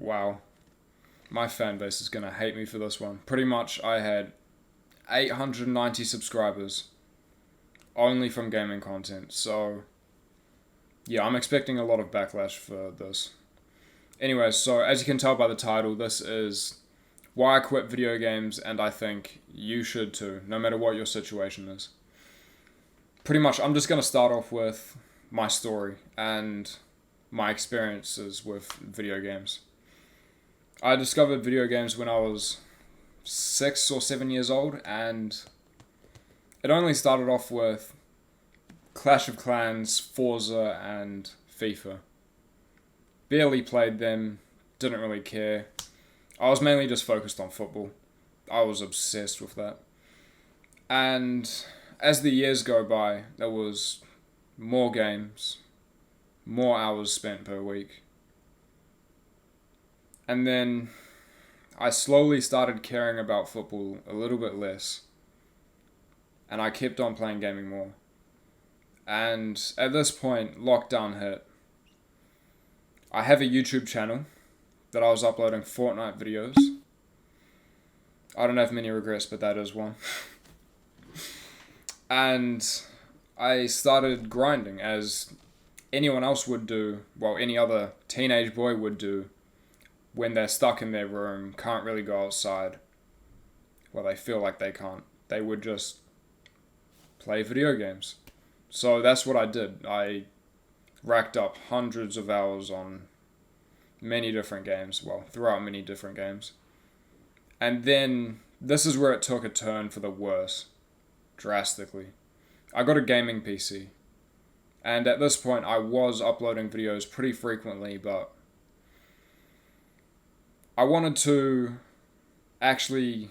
Wow. My fan base is going to hate me for this one. Pretty much, I had 890 subscribers only from gaming content. So, yeah, I'm expecting a lot of backlash for this. Anyways, so as you can tell by the title, this is why I quit video games, and I think you should too, no matter what your situation is. Pretty much, I'm just going to start off with my story and my experiences with video games. I discovered video games when I was 6 or 7 years old, and it only started off with Clash of Clans, Forza, and FIFA. Barely played them, didn't really care. I was mainly just focused on football. I was obsessed with that. And as the years go by, there was more games, more hours spent per week. And then I slowly started caring about football a little bit less. And I kept on playing gaming more. And at this point, lockdown hit. I have a YouTube channel that I was uploading Fortnite videos. I don't have many regrets, but that is one. And I started grinding as anyone else would do, well, any other teenage boy would do when they're stuck in their room, can't really go outside. Well, they feel like they can't. They would just play video games. So that's what I did. I racked up hundreds of hours on many different games, well, throughout many different games. And then this is where it took a turn for the worse, drastically. I got a gaming PC, and at this point I was uploading videos pretty frequently, but I wanted to actually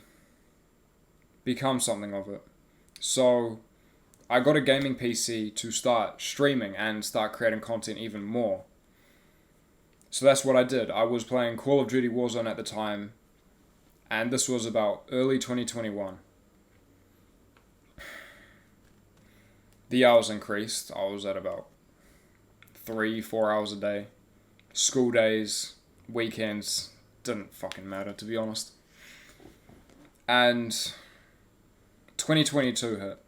become something of it. So I got a gaming PC to start streaming and start creating content even more. So that's what I did. I was playing Call of Duty Warzone at the time, and this was about early 2021. The hours increased. I was at about 3-4 hours a day. School days, weekends, didn't fucking matter, to be honest. And 2022 hit.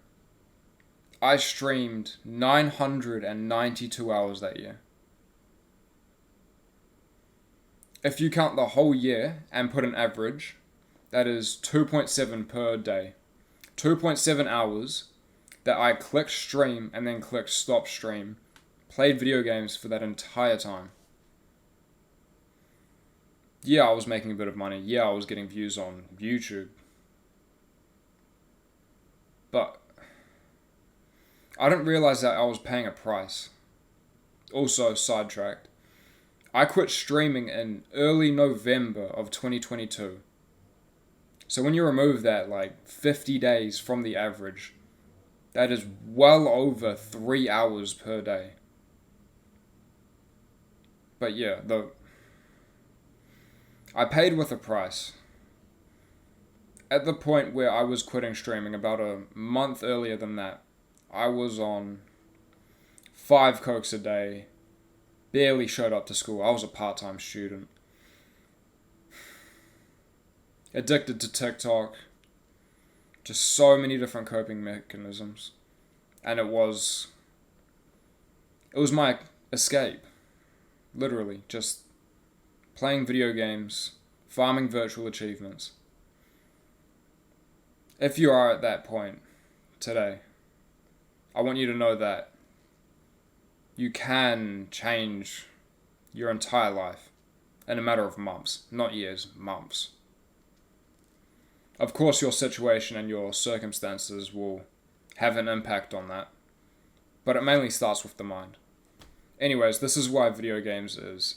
I streamed 992 hours that year. If you count the whole year and put an average, that is 2.7 per day. 2.7 hours that I clicked stream and then clicked stop stream. Played video games for that entire time. Yeah, I was making a bit of money. Yeah, I was getting views on YouTube. But I didn't realize that I was paying a price. Also, sidetracked. I quit streaming in early November of 2022. So when you remove that, 50 days from the average, that is well over 3 hours per day. But yeah, I paid with a price. At the point where I was quitting streaming, about a month earlier than that, I was on 5 cokes a day, barely showed up to school. I was a part-time student. Addicted to TikTok. Just so many different coping mechanisms. And it was my escape. Literally, just playing video games, farming virtual achievements. If you are at that point today, I want you to know that you can change your entire life in a matter of months, not years, months. Of course, your situation and your circumstances will have an impact on that, but it mainly starts with the mind. Anyways, this is why video games is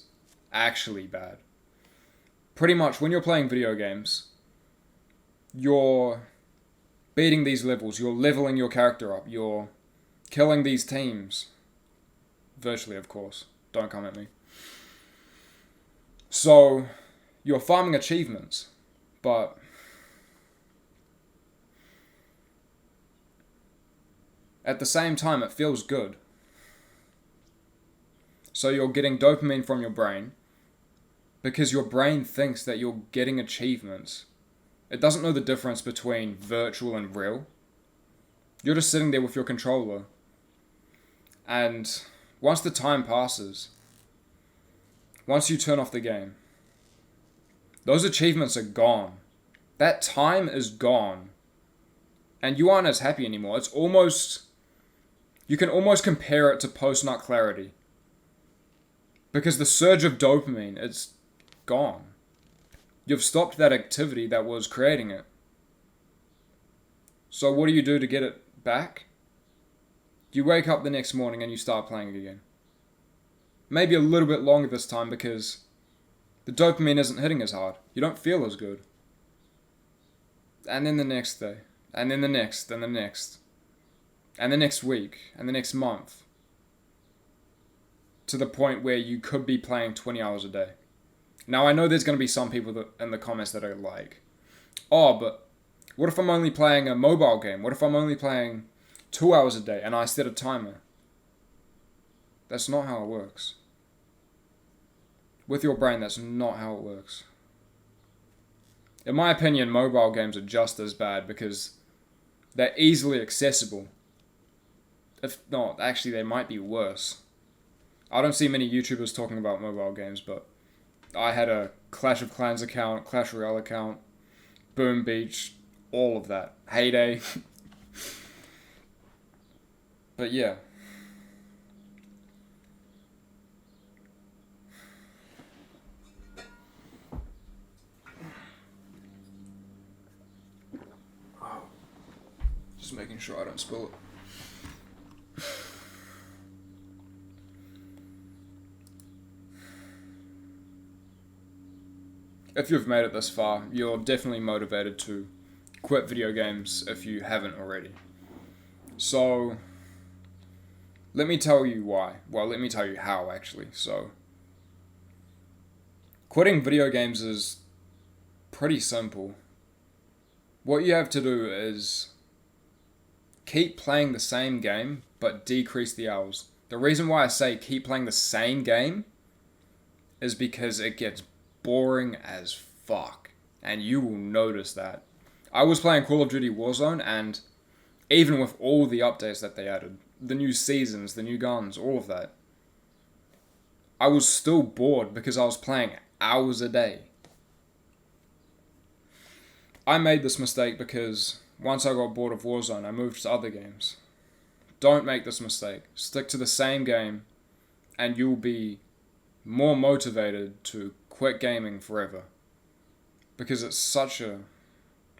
actually bad. Pretty much, when you're playing video games, you're beating these levels, you're leveling your character up, you're killing these teams. Virtually, of course. Don't come at me. So, you're farming achievements, but at the same time, it feels good. So you're getting dopamine from your brain, because your brain thinks that you're getting achievements. It doesn't know the difference between virtual and real. You're just sitting there with your controller, and once the time passes, once you turn off the game, those achievements are gone. That time is gone. And you aren't as happy anymore. You can almost compare it to post-nut clarity. Because the surge of dopamine, it's gone. You've stopped that activity that was creating it. So what do you do to get it back? You wake up the next morning and you start playing again. Maybe a little bit longer this time because the dopamine isn't hitting as hard. You don't feel as good. And then the next day. And then the next. And the next. And the next week. And the next month. To the point where you could be playing 20 hours a day. Now I know there's going to be some people in the comments that are like, oh, but what if I'm only playing a mobile game? What if I'm only playing 2 hours a day and I set a timer? That's not how it works. With your brain, that's not how it works. In my opinion, mobile games are just as bad because they're easily accessible. If not, actually they might be worse. I don't see many YouTubers talking about mobile games, but I had a Clash of Clans account, Clash Royale account, Boom Beach, all of that. Heyday. But yeah. Just making sure I don't spill it. If you've made it this far, you're definitely motivated to quit video games if you haven't already. So, let me tell you why. Well, let me tell you how, actually. So, quitting video games is pretty simple. What you have to do is keep playing the same game, but decrease the hours. The reason why I say keep playing the same game is because it gets boring as fuck. And you will notice that. I was playing Call of Duty Warzone, and even with all the updates that they added, the new seasons, the new guns, all of that, I was still bored because I was playing hours a day. I made this mistake because once I got bored of Warzone, I moved to other games. Don't make this mistake. Stick to the same game, and you'll be more motivated to quit gaming forever. Because it's such a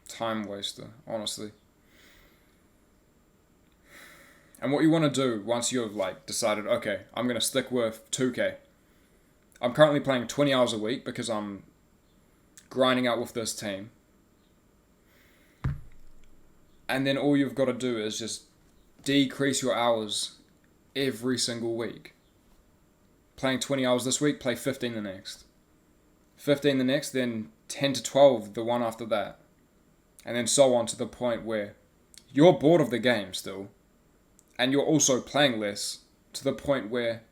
time waster, honestly. And what you want to do once you've decided, okay, I'm going to stick with 2K. I'm currently playing 20 hours a week because I'm grinding out with this team. And then all you've got to do is just decrease your hours every single week. Playing 20 hours this week, play 15 the next. 15 the next, then 10 to 12 the one after that. And then so on to the point where you're bored of the game still. And you're also playing less to the point where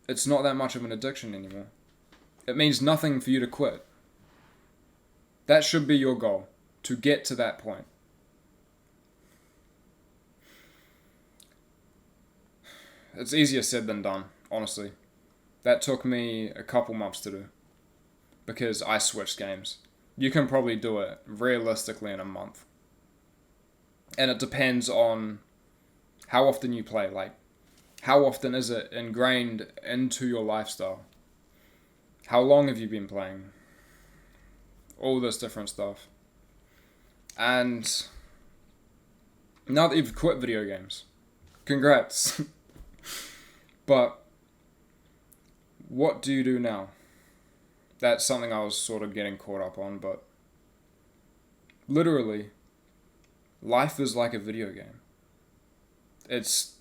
it's not that much of an addiction anymore. It means nothing for you to quit. That should be your goal, to get to that point. It's easier said than done, honestly. That took me a couple months to do. Because I switched games. You can probably do it realistically in a month. And it depends on how often you play. How often is it ingrained into your lifestyle? How long have you been playing? All this different stuff. And now that you've quit video games, congrats. But what do you do now? That's something I was sort of getting caught up on, but literally, life is like a video game. It's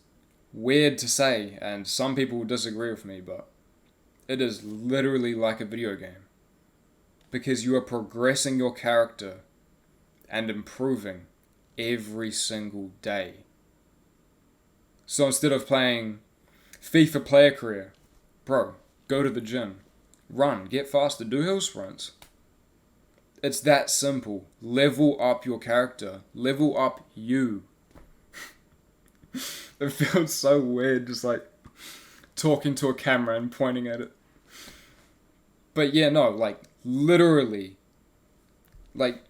weird to say, and some people will disagree with me, but it is literally like a video game. Because you are progressing your character and improving every single day. So instead of playing FIFA player career, bro, go to the gym. Run, get faster, do hill sprints. It's that simple. Level up your character. Level up you. It feels so weird just like talking to a camera and pointing at it. But yeah, no, like literally, like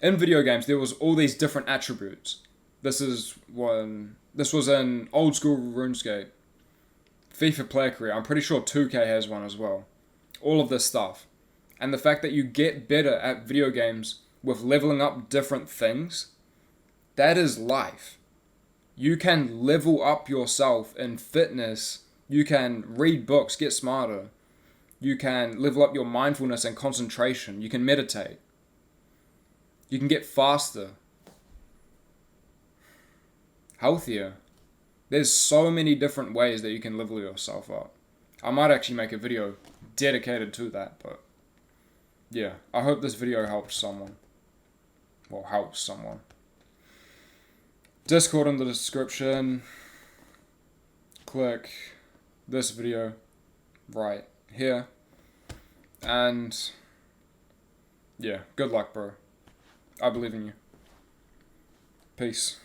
in video games there was all these different attributes. This was in old school RuneScape. FIFA player career, I'm pretty sure 2K has one as well. All of this stuff. And the fact that you get better at video games with leveling up different things, that is life. You can level up yourself in fitness. You can read books, get smarter. You can level up your mindfulness and concentration. You can meditate. You can get faster. Healthier. There's so many different ways that you can level yourself up. I might actually make a video dedicated to that, but yeah, I hope this video helps someone. Well, helps someone. Discord in the description. Click this video right here. And yeah, good luck, bro. I believe in you. Peace.